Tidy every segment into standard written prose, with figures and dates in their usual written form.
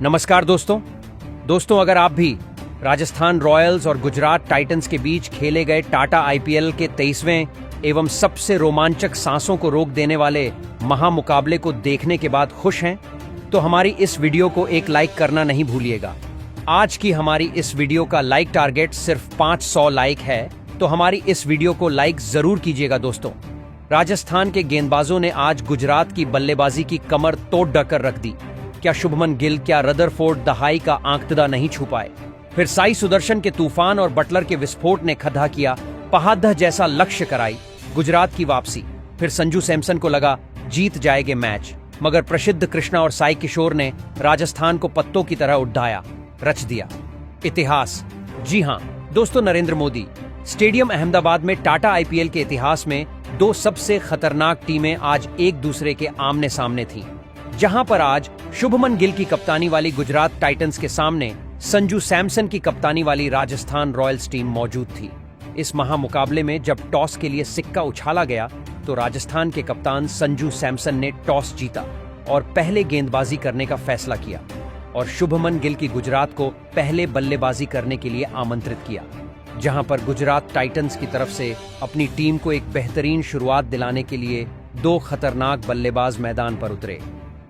नमस्कार दोस्तों, अगर आप भी राजस्थान रॉयल्स और गुजरात टाइटंस के बीच खेले गए टाटा आईपीएल के 23वें एवं सबसे रोमांचक सांसों को रोक देने वाले महामुकाबले को देखने के बाद खुश हैं, तो हमारी इस वीडियो को एक लाइक करना नहीं भूलिएगा। आज की हमारी इस वीडियो का लाइक टारगेट सिर्फ 500 लाइक है, तो हमारी इस वीडियो को लाइक जरूर कीजिएगा दोस्तों। राजस्थान के गेंदबाजों ने आज गुजरात की बल्लेबाजी की कमर तोड़ कर रख दी। क्या शुभमन गिल, क्या रदरफोर्ड दहाई का आंकड़ा नहीं छू पाए? फिर साई सुदर्शन के तूफान और बटलर के विस्फोट ने खदा किया, पहाड़ जैसा लक्ष्य कराई गुजरात की वापसी। फिर संजू सैमसन को लगा जीत जाएंगे मैच, मगर प्रसिद्ध कृष्णा और साई किशोर ने राजस्थान को पत्तों की तरह उड़ाया, रच दिया इतिहास। जी हां दोस्तों, नरेंद्र मोदी स्टेडियम अहमदाबाद में टाटा आईपीएल के इतिहास में दो सबसे खतरनाक टीमें आज एक दूसरे के आमने सामने थीं। जहां पर आज शुभमन गिल की कप्तानी वाली गुजरात टाइटंस के सामने संजू सैमसन की कप्तानी वाली राजस्थान रॉयल्स टीम मौजूद थी। इस महामुकाबले में जब टॉस के लिए सिक्का उछाला गया तो राजस्थान के कप्तान संजू सैमसन ने टॉस जीता और पहले गेंदबाजी करने का फैसला किया और शुभमन गिल की गुजरात को पहले बल्लेबाजी करने के लिए आमंत्रित किया। जहां पर गुजरात टाइटंस की तरफ से अपनी टीम को एक बेहतरीन शुरुआत दिलाने के लिए दो खतरनाक बल्लेबाज मैदान पर उतरे।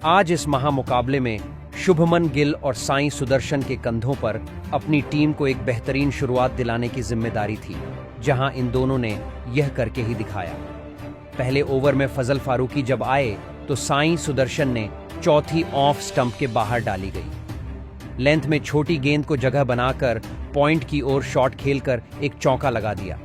आज इस महामुकाबले में शुभमन गिल और साई सुदर्शन के कंधों पर अपनी टीम को एक बेहतरीन शुरुआत दिलाने की जिम्मेदारी थी, जहां इन दोनों ने यह करके ही दिखाया। पहले ओवर में फजल फारूकी जब आए तो साई सुदर्शन ने चौथी ऑफ स्टंप के बाहर डाली गई। लेंथ में छोटी गेंद को जगह बनाकर पॉइंट की ओर शॉट खेलकर एक चौका लगा दिया।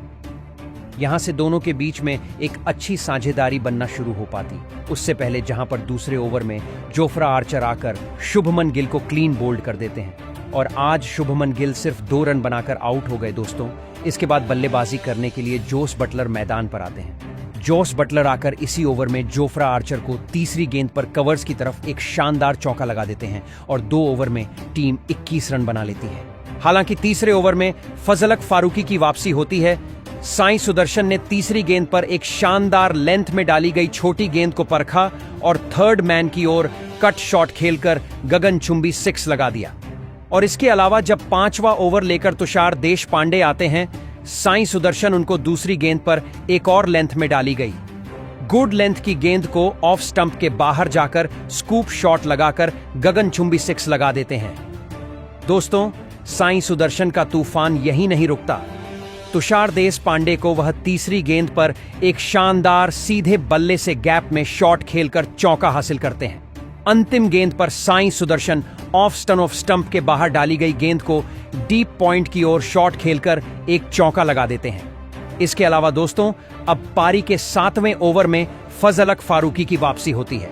यहां से दोनों के बीच में एक अच्छी साझेदारी बनना शुरू हो पाती। उससे पहले जहां पर दूसरे ओवर में जोफ्रा आर्चर आकर शुभमन गिल को क्लीन बोल्ड कर देते हैं और आज शुभमन गिल सिर्फ 2 रन बनाकर आउट हो गए दोस्तों। इसके बाद बल्लेबाजी करने के लिए जोस बटलर मैदान पर आते हैं। जोस बटलर आकर इसी ओवर में जोफ्रा आर्चर को तीसरी गेंद पर कवर्स की तरफ एक शानदार चौका लगा देते हैं और 2 ओवर में टीम 21 रन बना लेती है। हालांकि तीसरे ओवर में फजलक फारूकी की वापसी होती है। साई सुदर्शन ने तीसरी गेंद पर एक शानदार लेंथ में डाली गई छोटी गेंद को परखा और थर्ड मैन की ओर कट शॉट खेलकर गगनचुंबी 6 लगा दिया। और इसके अलावा जब 5वां ओवर लेकर तुषार देशपांडे आते हैं, साई सुदर्शन उनको दूसरी गेंद पर एक और लेंथ में डाली गई गुड लेंथ की गेंद को ऑफ स्टंप के बाहर जाकर स्कूप शॉट लगाकर गगनचुंबी 6 लगा देते हैं। दोस्तों, साई सुदर्शन का तूफान यही नहीं रुकता। तुषार देशपांडे को वह तीसरी गेंद पर एक शानदार सीधे बल्ले से गैप में शॉट खेलकर चौका हासिल करते हैं। अंतिम गेंद पर साई सुदर्शन ऑफ स्टंप के बाहर डाली गई गेंद को डीप पॉइंट की ओर शॉट खेलकर एक चौका लगा देते हैं। इसके अलावा दोस्तों, अब पारी के 7वें ओवर में फजलक फारूकी की वापसी होती है।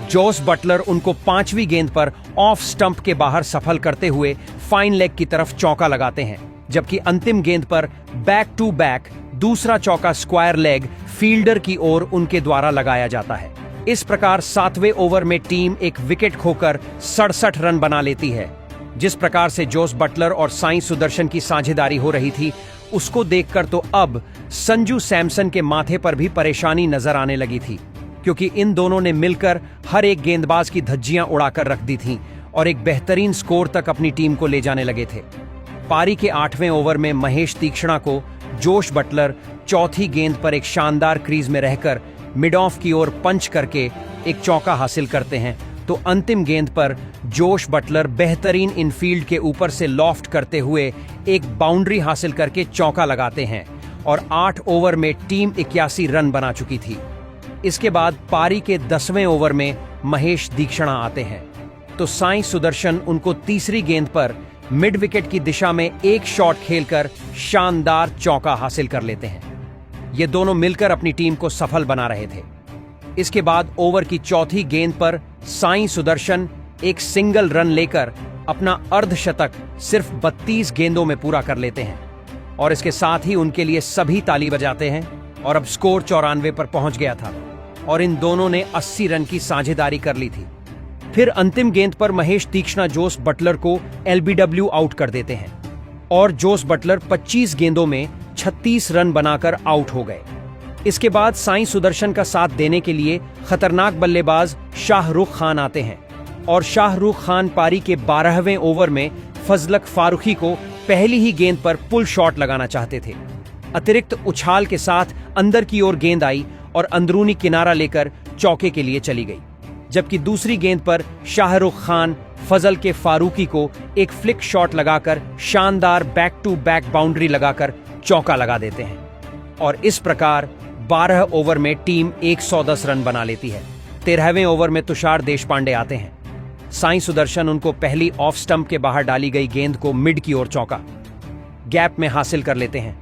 जोस बटलर उनको 5वीं गेंद पर ऑफ स्टंप के बाहर सफल करते हुए फाइन लेग की तरफ चौका लगाते हैं, जबकि अंतिम गेंद पर बैक टू बैक दूसरा चौका स्क्वायर लेग फील्डर की ओर उनके द्वारा लगाया जाता है। इस प्रकार 7वें ओवर में टीम एक विकेट खोकर 67 रन बना लेती है। जिस प्रकार से जोस बटलर और साई सुदर्शन की साझेदारी हो रही थी, उसको देखकर तो अब संजू सैमसन के माथे पर भी परेशानी नजर आने लगी थी, क्योंकि इन दोनों ने मिलकर हर एक गेंदबाज की धज्जियां उड़ाकर रख दी थीं और एक बेहतरीन स्कोर तक अपनी टीम को ले जाने लगे थे। पारी के 8वें ओवर में महेश तीक्ष्णा को जोश बटलर चौथी गेंद पर एक शानदार क्रीज में रहकर मिड ऑफ की ओर पंच करके एक चौका हासिल करते हैं, तो अंतिम गेंद पर जोश बटलर बेहतरीन इनफील्ड के ऊपर से लॉफ्ट करते हुए एक बाउंड्री हासिल करके चौका लगाते हैं और 8 ओवर में टीम 81 रन बना चुकी थी। इसके बाद पारी के 10वें ओवर में महेश तीक्ष्णा आते हैं, तो साई सुदर्शन उनको तीसरी गेंद पर मिड विकेट की दिशा में एक शॉट खेलकर शानदार चौका हासिल कर लेते हैं। ये दोनों मिलकर अपनी टीम को सफल बना रहे थे। इसके बाद ओवर की चौथी गेंद पर साई सुदर्शन एक सिंगल रन लेकर अपना अर्धशतक सिर्फ 32 गेंदों में पूरा कर लेते हैं और इसके साथ ही उनके लिए सभी ताली बजाते हैं और अब स्कोर 94 पर पहुंच गया था और इन दोनों ने 80 रन की साझेदारी कर ली थी। फिर अंतिम गेंद पर महेश तीक्ष्णा जोस बटलर को एलबीडब्ल्यू आउट कर देते हैं और जोस बटलर 25 गेंदों में 36 रन बनाकर आउट हो गए। इसके बाद साई सुदर्शन का साथ देने के लिए खतरनाक बल्लेबाज शाहरुख खान आते हैं और शाहरुख खान पारी के 12वें ओवर में फजलक फारूकी को पहली ही गेंद पर पुल शॉट लगाना चाहते थे। अतिरिक्त उछाल के साथ अंदर की ओर गेंद आई और अंदरूनी किनारा लेकर चौके के लिए चली गई, जबकि दूसरी गेंद पर शाहरुख खान फजल के फारूकी को एक फ्लिक शॉट लगाकर शानदार बैक टू बैक बाउंड्री लगाकर चौका लगा देते हैं और इस प्रकार 12 ओवर में टीम 110 रन बना लेती है। 13वें ओवर में तुषार देशपांडे आते हैं। साई सुदर्शन उनको पहली ऑफ स्टंप के बाहर डाली गई गेंद को मिड की ओर चौका गैप में हासिल कर लेते हैं।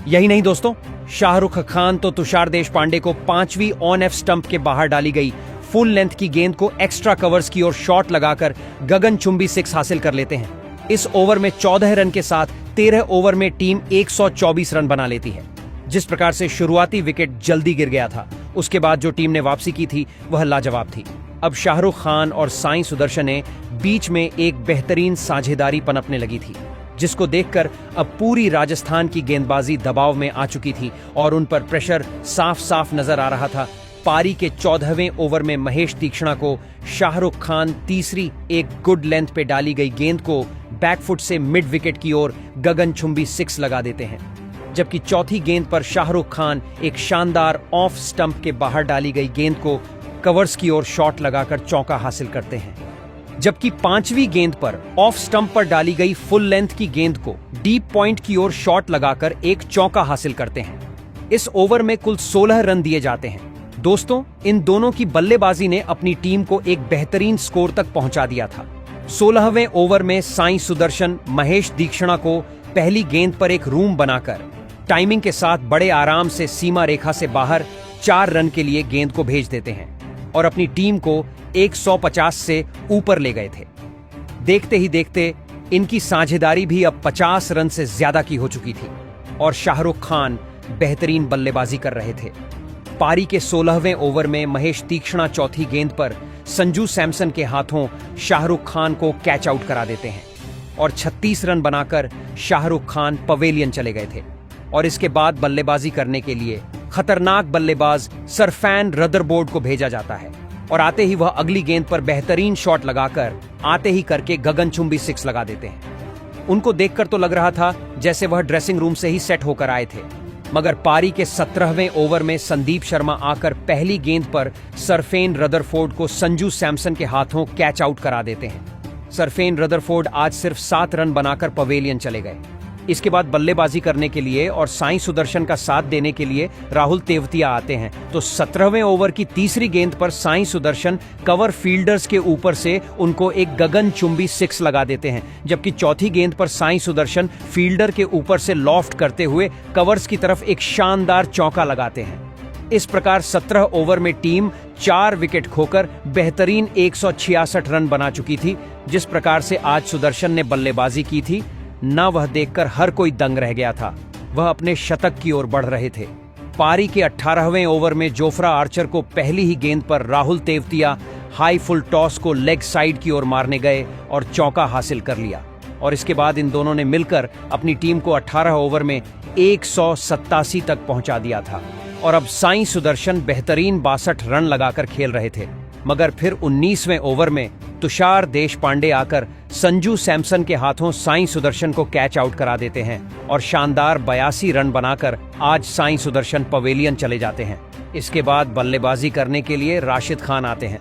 यही नहीं दोस्तों, शाहरुख खान तो तुषार देशपांडे को 5वीं ऑन एफ स्टंप के बाहर डाली गई फुल लेंथ की गेंद को एक्स्ट्रा कवर्स की ओर शॉट लगाकर गगनचुंबी 6 हासिल कर लेते हैं। इस ओवर में 14 रन के साथ 13 ओवर में टीम 124 रन बना लेती है। जिस प्रकार से शुरुआती विकेट जल्दी गिर गया था, उसके बाद जो टीम ने वापसी की थी वह लाजवाब थी। अब शाहरुख खान और साई सुदर्शन ने बीच में एक बेहतरीन साझेदारी पनपने लगी थी, जिसको देखकर अब पूरी राजस्थान की गेंदबाजी दबाव में आ चुकी थी और उन पर प्रेशर साफ साफ नजर आ रहा था। पारी के 14वें ओवर में महेश तीक्ष्णा को शाहरुख खान तीसरी एक गुड लेंथ पे डाली गई गेंद को बैकफुट से मिड विकेट की ओर गगनचुंबी 6 लगा देते हैं, जबकि चौथी गेंद पर शाहरुख खान एक शानदार ऑफ स्टंप के बाहर डाली गई गेंद को कवर्स की ओर शॉट लगाकर चौका हासिल करते हैं, जबकि 5वीं गेंद पर ऑफ स्टंप पर डाली गई फुल लेंथ की गेंद को डीप पॉइंट की ओर शॉट लगाकर एक चौका हासिल करते हैं। इस ओवर में कुल 16 रन दिए जाते हैं। दोस्तों, इन दोनों की बल्लेबाजी ने अपनी टीम को एक बेहतरीन स्कोर तक पहुंचा दिया था। 16वें ओवर में साई सुदर्शन महेश तीक्ष्णा को पहली गेंद पर एक रूम बनाकर टाइमिंग के साथ बड़े आराम से सीमा रेखा से बाहर 4 रन के लिए गेंद को भेज देते हैं और अपनी टीम को 150 से ऊपर ले गए थे। देखते ही देखते इनकी साझेदारी भी अब 50 रन से ज्यादा की हो चुकी थी और शाहरुख खान बेहतरीन बल्लेबाजी कर रहे थे। पारी के 16वें ओवर में महेश तीक्ष्णा चौथी गेंद पर संजू सैमसन के हाथों शाहरुख खान को कैच आउट करा देते हैं और 36 रन बनाकर शाहरुख खान पवेलियन चले गए थे और इसके बाद बल्लेबाजी करने के लिए खतरनाक बल्लेबाज सरफैन रदरबोर्ड को भेजा जाता है और आते ही वह अगली गेंद पर बेहतरीन शॉट लगाकर आते ही करके गगनचुंबी 6 लगा देते हैं। उनको देखकर तो लग रहा था जैसे वह ड्रेसिंग रूम से ही सेट होकर आए थे, मगर पारी के 17वें ओवर में संदीप शर्मा आकर पहली गेंद पर सरफेन रदरफोर्ड को संजू सैमसन के हाथों कैच आउट करा देते हैं। सरफेन रदरफोर्ड आज सिर्फ 7 रन बनाकर पवेलियन चले गए। इसके बाद बल्लेबाजी करने के लिए और साई सुदर्शन का साथ देने के लिए राहुल तेवतिया आते हैं, तो 17वें ओवर की तीसरी गेंद पर साई सुदर्शन कवर फील्डर्स के ऊपर से उनको एक गगनचुंबी 6 लगा देते हैं, जबकि चौथी गेंद पर साई सुदर्शन फील्डर के ऊपर से लॉफ्ट करते हुए कवर्स की तरफ एक शानदार चौका लगाते हैं। इस प्रकार 17 ओवर में टीम 4 विकेट खोकर बेहतरीन 166 रन बना चुकी थी। जिस प्रकार से आज सुदर्शन ने बल्लेबाजी की थी, ना वह देखकर हर कोई दंग रह गया था। वह अपने शतक की ओर बढ़ रहे थे। पारी के 18वें ओवर में जोफ्रा आर्चर को पहली ही गेंद पर Rahul Tewatia high full toss को लेग साइड की ओर मारने गए और चौका हासिल कर लिया और इसके बाद इन दोनों ने मिलकर अपनी टीम को 18 ओवर में 187 तक पहुंचा दिया था और अब साई सुदर्शन बेहतरीन 62 रन लगाकर खेल रहे थे। मगर फिर 19वें ओवर में तुषार देशपांडे आकर संजू सैमसन के हाथों साई सुदर्शन को कैच आउट करा देते हैं और शानदार 82 रन बनाकर आज साई सुदर्शन पवेलियन चले जाते हैं। इसके बाद बल्लेबाजी करने के लिए राशिद खान आते हैं,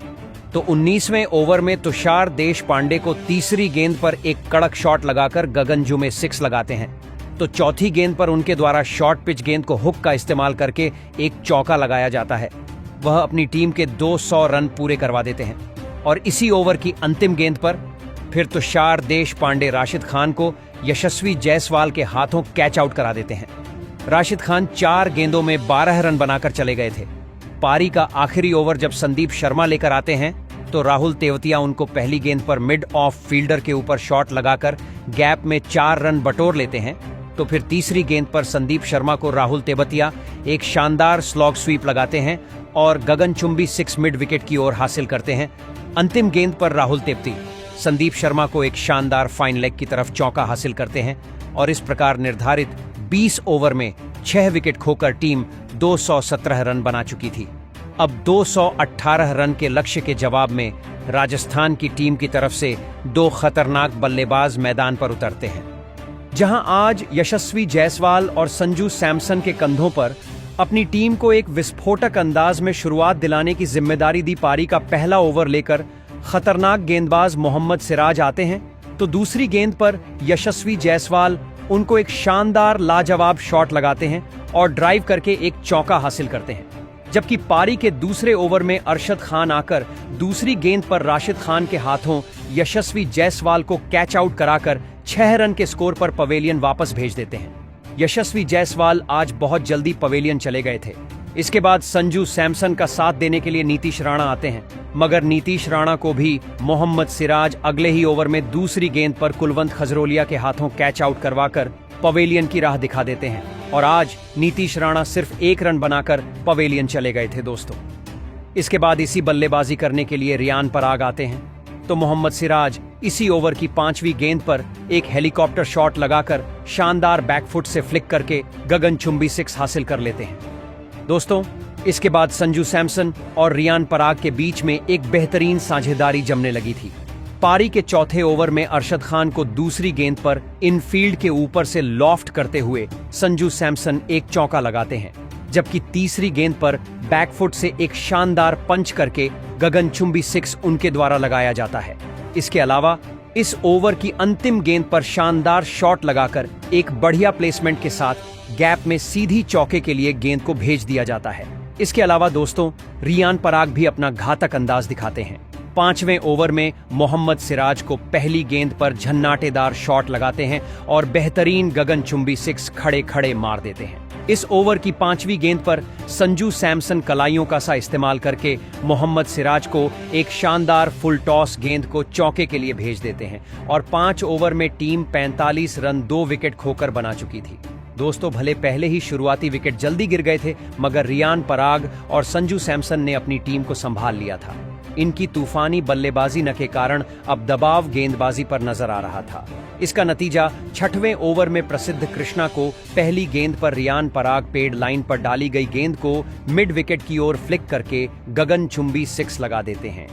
तो 19वें ओवर में तुषार देशपांडे को तीसरी गेंद पर एक कड़क शॉट लगाकर गगनचुंबी 6 लगाते हैं, तो चौथी गेंद पर उनके द्वारा शॉर्ट पिच गेंद को हुक का इस्तेमाल करके एक चौका लगाया जाता है। वह अपनी टीम के 200 रन पूरे करवा देते हैं और इसी ओवर की अंतिम गेंद पर फिर तुषार देशपांडे राशिद खान को यशस्वी जायसवाल के हाथों कैच आउट करा देते हैं। राशिद खान 4 गेंदों में 12 रन बनाकर चले गए थे। पारी का आखिरी ओवर जब संदीप शर्मा लेकर आते हैं, तो राहुल तेवतिया उनको पहली गेंद पर मिड ऑफ फील्डर के ऊपर शॉट लगाकर गैप में 4 रन बटोर लेते हैं, तो फिर तीसरी गेंद पर संदीप शर्मा को राहुल तेवतिया एक शानदार स्लॉग स्वीप लगाते हैं और गगनचुंबी 6 मिड विकेट की ओर हासिल करते हैं। अंतिम गेंद पर राहुल तेवतिया संदीप शर्मा को एक शानदार फाइन लेग की तरफ चौका हासिल करते हैं और इस प्रकार निर्धारित 20 ओवर में 6 विकेट खोकर टीम 217 रन बना चुकी थी। अब 218 रन के लक्ष्य के जवाब में राजस्थान की टीम की तरफ से दो खतरनाक बल्लेबाज मैदान पर उतरते हैं। जहां आज यशस्वी जायसवाल और संजू सैमसन के कंधों पर अपनी टीम को एक विस्फोटक अंदाज में शुरुआत दिलाने की जिम्मेदारी दी पारी का पहला ओवर लेकर खतरनाक गेंदबाज मोहम्मद सिराज आते हैं, तो दूसरी गेंद पर यशस्वी जायसवाल उनको एक शानदार लाजवाब शॉट लगाते हैं और ड्राइव करके एक चौका हासिल करते हैं। जबकि पारी के दूसरे ओवर में अरशद खान आकर दूसरी गेंद पर राशिद खान के हाथों यशस्वी जायसवाल को कैच आउट कराकर 6 रन के स्कोर पर पवेलियन वापस भेज देते हैं। यशस्वी जायसवाल आज बहुत जल्दी पवेलियन चले गए थे। इसके बाद संजू सैमसन का साथ देने के लिए नीतीश राणा आते हैं, मगर नीतीश राणा को भी मोहम्मद सिराज अगले ही ओवर में दूसरी गेंद पर कुलवंत खजरोलिया के हाथों कैच आउट करवाकर पवेलियन की राह दिखा देते हैं और आज नीतीश राणा सिर्फ 1 रन बनाकर पवेलियन चले गए थे दोस्तों। इसके बाद इसी बल्लेबाजी करने के लिए रियान पराग आते हैं, तो मोहम्मद सिराज इसी ओवर की 5वीं गेंद पर एक हेलीकॉप्टर शॉट लगाकर शानदार बैकफुट से फ्लिक करके गगनचुंबी 6 हासिल कर लेते हैं दोस्तों। इसके बाद संजू सैमसन और रियान पराग के बीच में एक बेहतरीन साझेदारी जमने लगी थी। पारी के चौथे ओवर में अरशद खान को दूसरी गेंद पर इनफील्ड के ऊपर से लॉफ्ट करते हुए संजू सैमसन एक चौका लगाते हैं, जबकि तीसरी गेंद पर बैकफुट से एक शानदार पंच करके गगनचुंबी 6 उनके द्वारा लगाया जाता है। इसके अलावा इस ओवर की अंतिम गेंद पर शानदार शॉट लगाकर एक बढ़िया प्लेसमेंट के साथ गैप में सीधी चौके के लिए गेंद को भेज दिया जाता है। इसके अलावा दोस्तों रियान पराग भी अपना घातक अंदाज दिखाते हैं। 5वें ओवर में मोहम्मद सिराज को पहली गेंद पर झन्नाटेदार शॉट लगाते हैं और बेहतरीन गगनचुंबी 6 खड़े खड़े मार देते हैं। इस ओवर की 5वीं गेंद पर संजू सैमसन कलाइयों का सा इस्तेमाल करके मोहम्मद सिराज को एक शानदार फुल टॉस गेंद को चौके के लिए भेज देते हैं और 5 ओवर में टीम 45 रन 2 विकेट खोकर बना चुकी थी दोस्तों। भले पहले ही शुरुआती विकेट जल्दी गिर गए थे, मगर रियान पराग और संजू सैमसन ने अपनी टीम को संभाल लिया था। इनकी तूफानी बल्लेबाजी न के कारण अब दबाव गेंदबाजी पर नजर आ रहा था। इसका नतीजा 6वें ओवर में प्रसिद्ध कृष्णा को पहली गेंद पर रियान पराग पेड लाइन पर डाली गई गेंद को मिड विकेट की ओर फ्लिक करके गगनचुंबी 6 लगा देते हैं।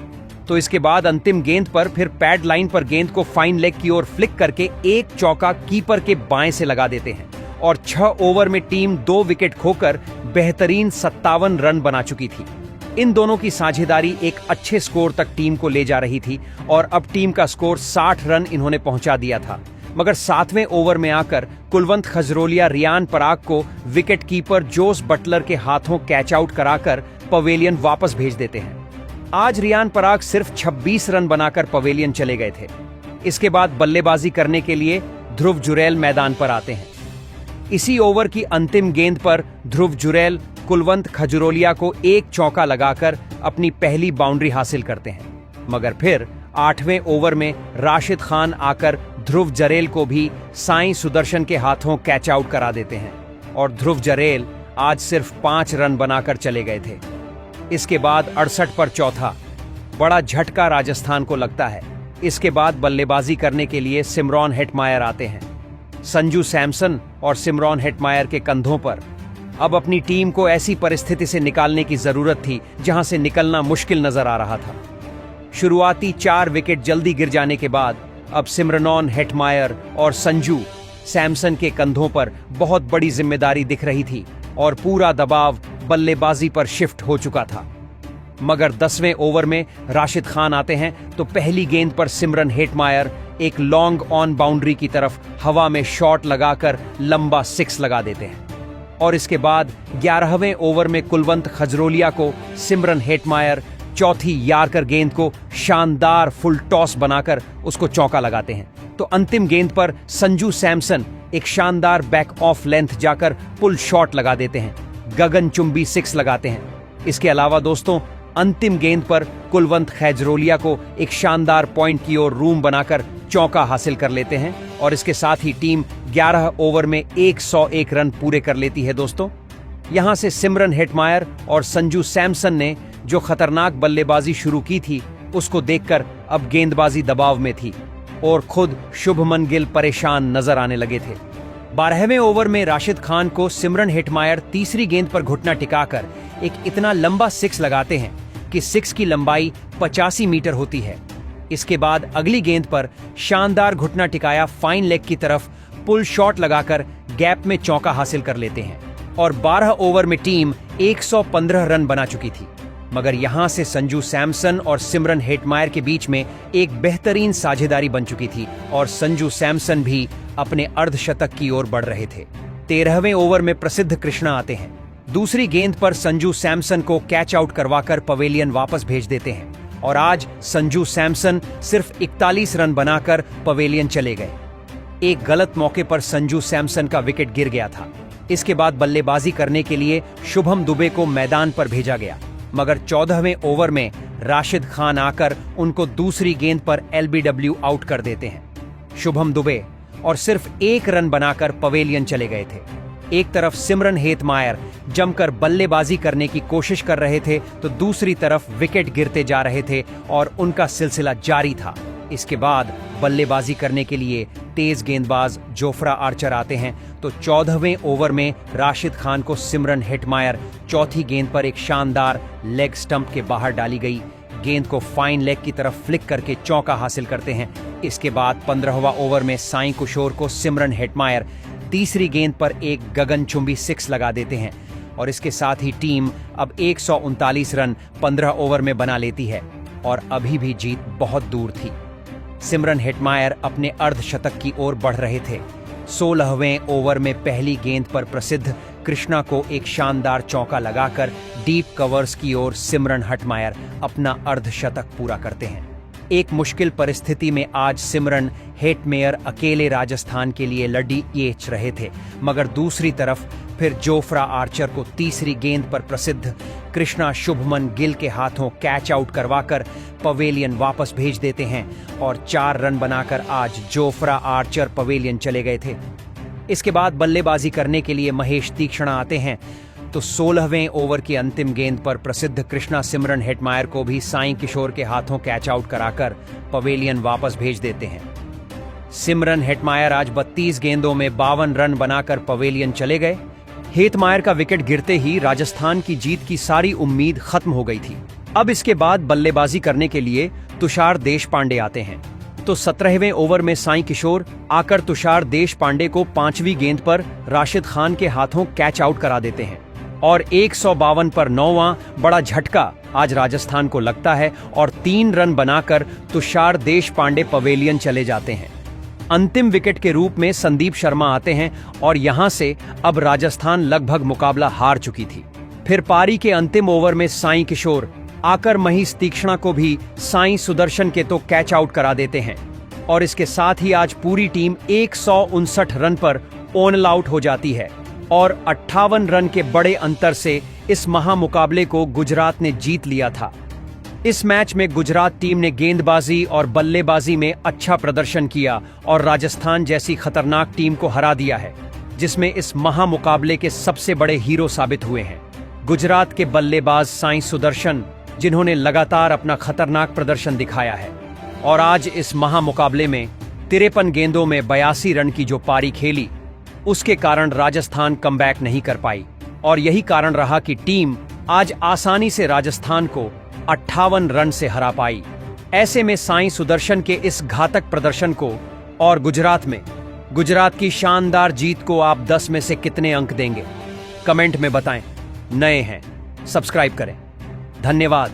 तो इसके बाद अंतिम गेंद पर फिर पैड लाइन पर गेंद को फाइन लेग की ओर फ्लिक करके एक चौका कीपर के बाएं से लगा देते हैं और 6 ओवर में टीम 2 विकेट खोकर बेहतरीन 57 रन बना चुकी थी। इन दोनों की साझेदारी एक अच्छे स्कोर तक टीम को ले जा रही थी और अब टीम का स्कोर 60 रन इन्होंने पहुंचा दिया था, मगर 7वें ओवर में आकर कुलवंत खजरोलिया रियान पराग को विकेट कीपर जोस बटलर के हाथों कैच आउट कराकर पवेलियन वापस भेज देते हैं। आज रियान पराग सिर्फ 26 रन बनाकर पवेलियन चले गए थे। इसके बाद बल्लेबाजी करने के लिए ध्रुव जुरैल मैदान पर आते हैं। इसी ओवर की अंतिम गेंद पर ध्रुव जुरैल कुलवंत खजरोलिया को एक चौका लगाकर अपनी पहली बाउंड्री हासिल करते हैं, मगर फिर 8वें ओवर में राशिद खान आकर ध्रुव जरेल को भी साईं सुदर्शन के हाथों कैच आउट करा देते हैं और ध्रुव जरेल आज सिर्फ 5 रन बनाकर चले गए थे। इसके बाद 68 पर चौथा बड़ा झटका राजस्थान को लगता है। इसके बाद बल्लेबाजी करने के लिए सिमरॉन हेटमायर आते हैं। संजू सैमसन और सिमरॉन हेटमायर के कंधों पर अब अपनी टीम को ऐसी परिस्थिति से निकालने की जरूरत थी जहां से निकलना मुश्किल नजर आ रहा था। शुरुआती 4 विकेट जल्दी गिर जाने के बाद अब सिमरनॉन हेटमायर और संजू सैमसन के कंधों पर बहुत बड़ी जिम्मेदारी दिख रही थी और पूरा दबाव बल्लेबाजी पर शिफ्ट हो चुका था। मगर 10वें ओवर में राशिद खान आते हैं तो पहली गेंद पर सिमरन हेटमायर एक लॉन्ग ऑन बाउंड्री की तरफ हवा में शॉट लगाकर लंबा 6 लगा देते हैं और इसके बाद 11वें ओवर में कुलवंत खजरोलिया को सिमरन हेटमायर चौथी यार्कर गेंद को शानदार फुल टॉस बनाकर उसको चौका लगाते हैं। तो अंतिम गेंद पर संजू सैमसन एक शानदार बैक ऑफ लेंथ जाकर पुल शॉट लगा देते हैं, गगनचुंबी 6 लगाते हैं। इसके अलावा दोस्तों अंतिम गेंद पर कुलवंत खजरोलिया को एक शानदार पॉइंट की ओर रूम बनाकर चौका हासिल कर लेते हैं और इसके साथ ही टीम 11 ओवर में 101 रन पूरे कर लेती है दोस्तों। यहां से सिमरन हेटमायर और संजू सैमसन ने जो खतरनाक बल्लेबाजी शुरू की थी उसको देखकर अब गेंदबाजी दबाव में थी और खुद शुभमन गिल परेशान नजर आने लगे थे। 12वें ओवर में राशिद खान को सिमरन हेटमायर तीसरी गेंद पर घुटना टिकाकर एक इतना लंबा सिक्स लगाते हैं कि सिक्स की लंबाई 85 मीटर होती है। इसके बाद अगली गेंद पर शानदार घुटना टिकाया फाइन लेग की तरफ पुल शॉट लगाकर गैप में चौका हासिल कर लेते हैं और 12 ओवर में टीम 115 रन बना चुकी थी। मगर यहां से संजू सैमसन और सिमरन हेटमायर के बीच में एक बेहतरीन साझेदारी बन चुकी थी और संजू सैमसन भी अपने अर्धशतक की ओर बढ़ रहे थे। 13वें ओवर में प्रसिद्ध कृष्णा आते हैं। दूसरी गेंद पर संजू सैमसन को कैच आउट करवाकर पवेलियन वापस भेज देते हैं और आज संजू सैमसन सिर्फ 41 रन बनाकर पवेलियन चले गए। एक गलत मौके पर संजू सैमसन का विकेट गिर गया था। इसके बाद बल्लेबाजी करने के लिए शुभम दुबे को मैदान पर भेजा गया, मगर 14वें ओवर में राशिद खान आकर उनको दूसरी गेंद पर एलबीडब्ल्यू आउट कर देते हैं। शुभम दुबे और सिर्फ 1 रन बनाकर पवेलियन चले गए थे। एक तरफ सिमरन हेटमायर जमकर बल्लेबाजी करने की कोशिश कर रहे थे तो दूसरी तरफ विकेट गिरते जा रहे थे और उनका सिलसिला जारी था। इसके बाद बल्लेबाजी करने के लिए तेज गेंदबाज जोफ्रा आर्चर आते हैं तो 14वें ओवर में राशिद खान को सिमरन हेटमायर चौथी गेंद पर एक शानदार लेग स्टंप के बाहर डाली गई गेंद को फाइन लेग की तरफ फ्लिक करके चौका हासिल करते हैं। इसके बाद 15वां ओवर में साई किशोर को सिमरन हेटमायर तीसरी गेंद पर एक गगनचुंबी सिक्स लगा देते हैं और इसके साथ ही टीम अब 139 रन 15 ओवर में बना लेती है और अभी भी जीत बहुत दूर थी। सिमरन हेटमायर अपने अर्धशतक की ओर बढ़ रहे थे। 16वें ओवर में पहली गेंद पर प्रसिद्ध कृष्णा को एक शानदार चौका लगाकर डीप कवर्स की ओर सिमरन हेटमायर अपना अर्धशतक पूरा करते हैं। एक मुश्किल परिस्थिति में आज सिमरन हेटमेयर अकेले राजस्थान के लिए लड़ीच रहे थे, मगर दूसरी तरफ फिर जोफ्रा आर्चर को तीसरी गेंद पर प्रसिद्ध कृष्णा शुभमन गिल के हाथों कैच आउट करवाकर पवेलियन वापस भेज देते हैं और 4 रन बनाकर आज जोफ्रा आर्चर पवेलियन चले गए थे। इसके बाद बल्लेबाजी करने के लिए महेश तीक्ष्णा आते हैं तो 16वें ओवर की अंतिम गेंद पर प्रसिद्ध कृष्णा सिमरन हेटमायर को भी साई किशोर के हाथों कैच आउट कराकर पवेलियन वापस भेज देते हैं। सिमरन हेटमायर आज 32 गेंदों में 52 रन बनाकर पवेलियन चले गए। हेटमायर का विकेट गिरते ही राजस्थान की जीत की सारी उम्मीद खत्म हो गई थी। अब इसके बाद बल्लेबाजी करने के लिए तुषार देशपांडे आते हैं तो 17वें ओवर में साई किशोर आकर तुषार देशपांडे को 5वीं गेंद पर राशिद खान के हाथों कैच आउट करा देते हैं और 152 पर 9वां बड़ा झटका आज राजस्थान को लगता है और 3 रन बनाकर तुषार देशपांडे पवेलियन चले जाते हैं। अंतिम विकेट के रूप में संदीप शर्मा आते हैं और यहां से अब राजस्थान लगभग मुकाबला हार चुकी थी। फिर पारी के अंतिम ओवर में साई किशोर आकर महेश तीक्ष्णा को भी साई सुदर्शन के तो कैच आउट करा देते हैं और इसके साथ ही आज पूरी टीम 159 रन पर ऑल आउट हो जाती है और 58 रन के बड़े अंतर से इस महामुकाबले को गुजरात ने जीत लिया था। इस मैच में गुजरात टीम ने गेंदबाजी और बल्लेबाजी में अच्छा प्रदर्शन किया और राजस्थान जैसी खतरनाक टीम को हरा दिया है, जिसमें इस महामुकाबले के सबसे बड़े हीरो साबित हुए हैं गुजरात के बल्लेबाज साई सुदर्शन, जिन्होंने लगातार अपना खतरनाक प्रदर्शन दिखाया है और आज इस महामुकाबले में 53 गेंदों में 82 रन की जो पारी खेली उसके कारण राजस्थान कमबैक नहीं कर पाई और यही कारण रहा कि टीम आज आसानी से राजस्थान को 58 रन से हरा पाई। ऐसे में साई सुदर्शन के इस घातक प्रदर्शन को और गुजरात की शानदार जीत को आप 10 में से कितने अंक देंगे? कमेंट में बताएं। नए हैं सब्सक्राइब करें। धन्यवाद।